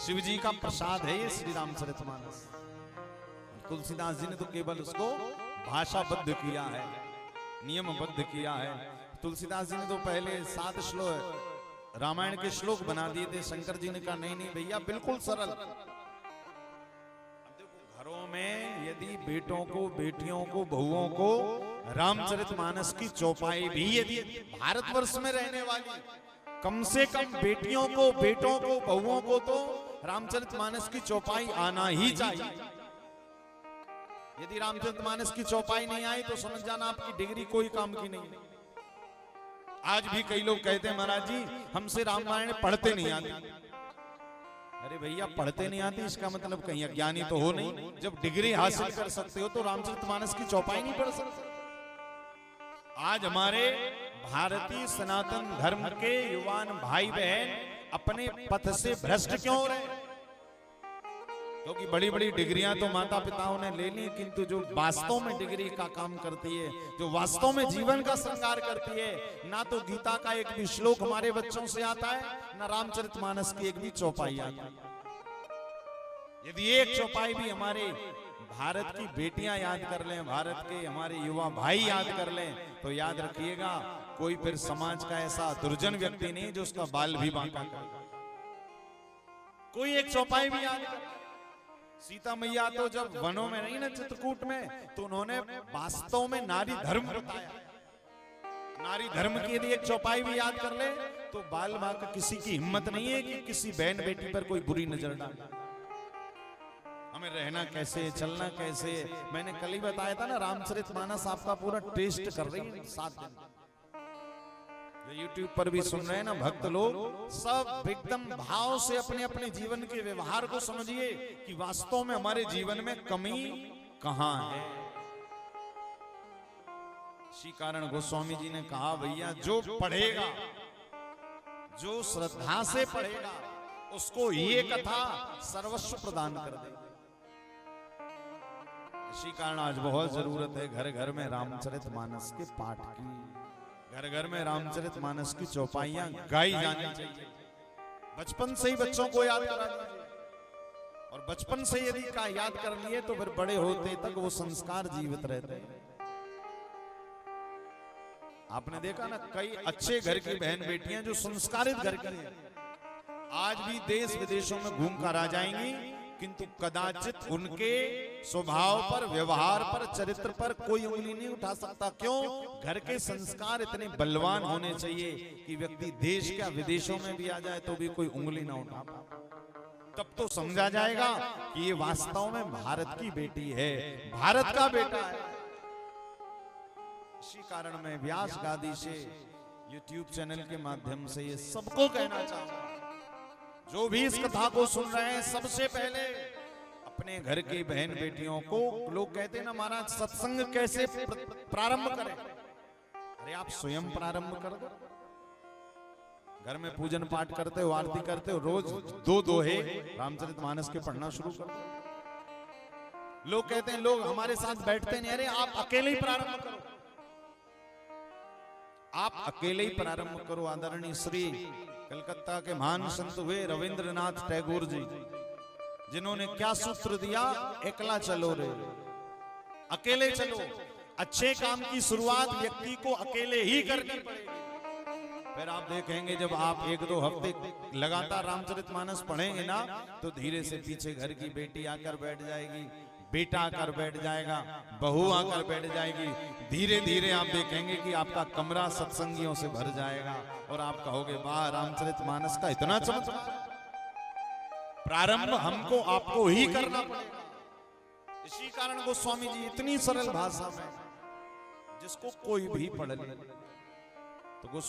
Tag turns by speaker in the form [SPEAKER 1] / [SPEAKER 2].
[SPEAKER 1] शिव जी का प्रसाद है ये श्री रामचरितमानस। तुलसीदास जी ने तो केवल उसको भाषाबद्ध किया है, नियमबद्ध किया है। तुलसीदास जी ने तो पहले 7 श्लोक रामायण के श्लोक बना दिए थे। शंकर जी ने कहा नहीं नहीं भैया बिल्कुल सरल। घरों में यदि बेटों को, बेटियों को, बहुओं को रामचरितमानस की चौपाई भी यदि भारतवर्ष में रहने वाली कम से कम बेटियों को, बेटों को, बहुओं को तो रामचरितमानस की चौपाई आना ही चाहिए। यदि रामचरितमानस की चौपाई नहीं आई तो समझ जाना आपकी डिग्री कोई काम की नहीं। आज भी कई लोग कहते हैं महाराज जी हमसे रामायण पढ़ते नहीं आती। अरे भैया पढ़ते नहीं आती इसका मतलब कहीं अज्ञानी तो हो नहीं। जब डिग्री हासिल कर सकते हो तो रामचरितमानस की चौपाई नहीं पढ़ सकते। आज हमारे भारतीय सनातन धर्म के युवान भाई बहन अपने पथ से भ्रष्ट क्यों हो रहे? क्योंकि बड़ी बड़ी डिग्रियां तो माता पिताओं ने ले ली, किंतु जो वास्तव में डिग्री का काम करती है, जो वास्तव में जीवन का श्रृंगार करती है, ना तो गीता का एक भी श्लोक हमारे बच्चों से आता है, ना रामचरितमानस की एक भी चौपाई आती है। यदि एक चौपाई भी हमारे भारत की बेटियां याद कर लें, भारत के हमारे युवा भाई याद कर लें, तो याद रखिएगा कोई फिर समाज का ऐसा दुर्जन व्यक्ति नहीं जो उसका बाल भी बांका कर। कोई एक चौपाई भी याद कर। सीता मैया तो जब वनों में रही ना चित्रकूट में, तो उन्होंने वास्तव में नारी धर्म बताया। नारी धर्म की यदि एक चौपाई भी याद कर ले तो बाल बांका किसी की हिम्मत नहीं है कि किसी बहन बेटी पर कोई बुरी नजर डाले। हमें रहना कैसे, चलना कैसे, मैंने कल ही बताया था ना रामचरितमानस आपका पूरा टेस्ट कर रही है 7 दिन। जो YouTube पर भी सुन रहे हैं ना भक्त लोग, सब एकदम भाव से अपने अपने जीवन के व्यवहार को समझिए कि वास्तव में हमारे जीवन में कमी कहां है। इसी कारण गोस्वामी जी ने कहा भैया जो पढ़ेगा, जो श्रद्धा से पढ़ेगा, उसको ये कथा सर्वस्व प्रदान कर देगी। इसी कारण आज बहुत जरूरत है घर घर में रामचरितमानस के पाठ की, घर घर में रामचरितमानस की चौपाइयां गाई जानी चाहिए। बचपन से ही बच्चों को याद करा दीजिए, और बचपन से यदि का याद कर लिए तो फिर बड़े होते तक वो संस्कार जीवित रहते हैं। आपने देखा ना कई अच्छे घर की बहन बेटियां जो संस्कारित घर की हैं, आज भी देश विदेशों में घूम कर आ जाएंगी, किंतु कदाचित उनके स्वभाव पर, व्यवहार पर, चरित्र पर कोई उंगली नहीं उठा सकता। क्यों? घर के संस्कार इतने बलवान होने चाहिए कि व्यक्ति देश क्या विदेशों में भी आ जाए तो भी कोई उंगली ना उठा। तब तो समझा जाएगा कि ये वास्तव में भारत की बेटी है, भारत का बेटा है। इसी कारण मैं व्यास गादी से YouTube चैनल के माध्यम से ये सबको कहना चाहूंगा, जो भी इस कथा को सुन रहे हैं, सबसे पहले अपने घर की बहन बेटियों को, लोग कहते हैं ना महाराज सत्संग कैसे प्रारंभ करें? अरे आप स्वयं प्रारंभ कर दो। घर में पूजन पाठ करते हो, आरती करते हो, रोज 2 दोहे रामचरितमानस के पढ़ना शुरू कर दो। लोग कहते हैं लोग हमारे साथ बैठते नहीं, अरे आप अकेले ही प्रारंभ करो, आप अकेले ही प्रारंभ करो। आदरणीय श्री कलकत्ता के महान संत हुए रविंद्रनाथ टैगोर जी, जिन्होंने क्या सूत्र दिया, एकला चलो रे, अकेले चलो। अच्छे काम की शुरुआत व्यक्ति को अकेले ही करनी पड़ेगी। फिर आप देखेंगे जब आप 1-2 हफ्ते लगातार रामचरितमानस पढ़ेंगे ना, तो धीरे से पीछे घर की बेटी आकर बैठ जाएगी, बेटा आकर बैठ जाएगा, बहू आकर बैठ जाएगी। धीरे धीरे आप देखेंगे कि आपका कमरा सत्संगियों से भर जाएगा और आप कहोगे वाह रामचरितमानस का इतना चमत्कार। प्रारंभ हमको आपको ही करना पड़ेगा। इसी कारण गोस्वामी जी इतनी सरल भाषा में, जिसको कोई भी पढ़ ले, तो